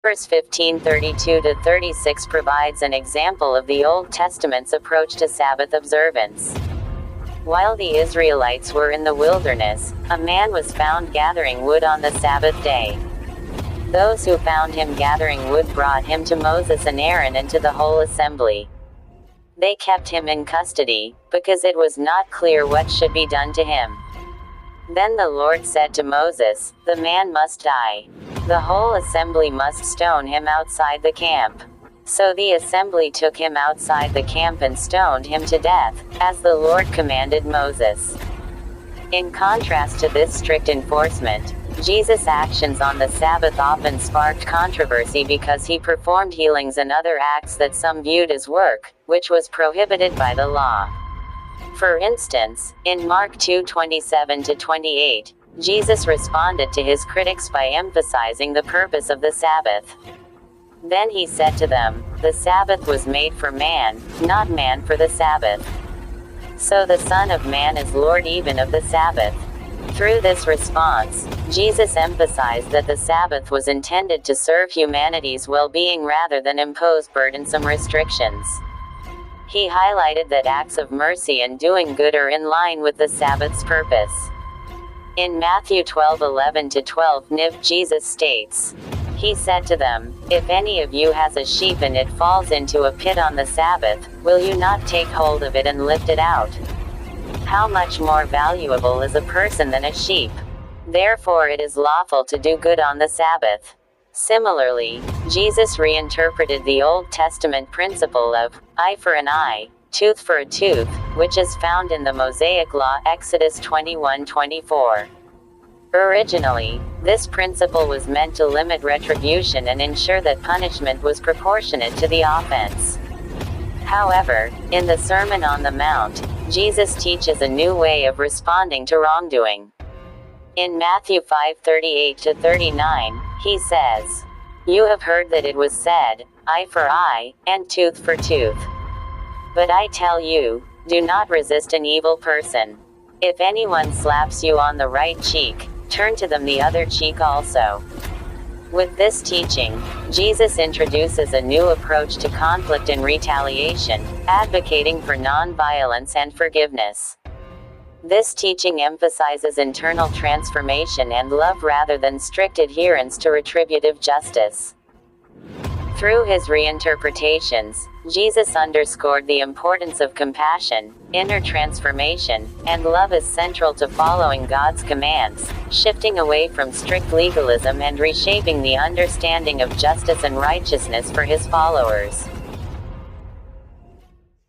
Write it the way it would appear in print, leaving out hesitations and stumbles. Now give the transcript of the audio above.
Verse 15:32-36 provides an example of the Old Testament's approach to Sabbath observance. While the Israelites were in the wilderness, a man was found gathering wood on the Sabbath day. Those who found him gathering wood brought him to Moses and Aaron and to the whole assembly. They kept him in custody, because it was not clear what should be done to him. Then the Lord said to Moses, "The man must die. The whole assembly must stone him outside the camp." So the assembly took him outside the camp and stoned him to death, as the Lord commanded Moses. In contrast to this strict enforcement, Jesus' actions on the Sabbath often sparked controversy because he performed healings and other acts that some viewed as work, which was prohibited by the law. For instance, in Mark 2:27-28, Jesus responded to his critics by emphasizing the purpose of the Sabbath. Then he said to them, "The Sabbath was made for man, not man for the Sabbath. So the Son of Man is Lord even of the Sabbath." Through this response, Jesus emphasized that the Sabbath was intended to serve humanity's well-being rather than impose burdensome restrictions. He highlighted that acts of mercy and doing good are in line with the Sabbath's purpose. In Matthew 12:11-12 NIV, Jesus states, He said to them, "If any of you has a sheep and it falls into a pit on the Sabbath, will you not take hold of it and lift it out? How much more valuable is a person than a sheep? Therefore it is lawful to do good on the Sabbath." Similarly, Jesus reinterpreted the Old Testament principle of eye for an eye, tooth for a tooth, which is found in the Mosaic Law, Exodus 21:24. Originally, this principle was meant to limit retribution and ensure that punishment was proportionate to the offense. However, in the Sermon on the Mount, Jesus teaches a new way of responding to wrongdoing. In Matthew 5:38-39, he says, "You have heard that it was said, eye for eye, and tooth for tooth. But I tell you, do not resist an evil person. If anyone slaps you on the right cheek, turn to them the other cheek also." With this teaching, Jesus introduces a new approach to conflict and retaliation, advocating for non-violence and forgiveness. This teaching emphasizes internal transformation and love rather than strict adherence to retributive justice. Through his reinterpretations, Jesus underscored the importance of compassion, inner transformation, and love as central to following God's commands, shifting away from strict legalism and reshaping the understanding of justice and righteousness for his followers.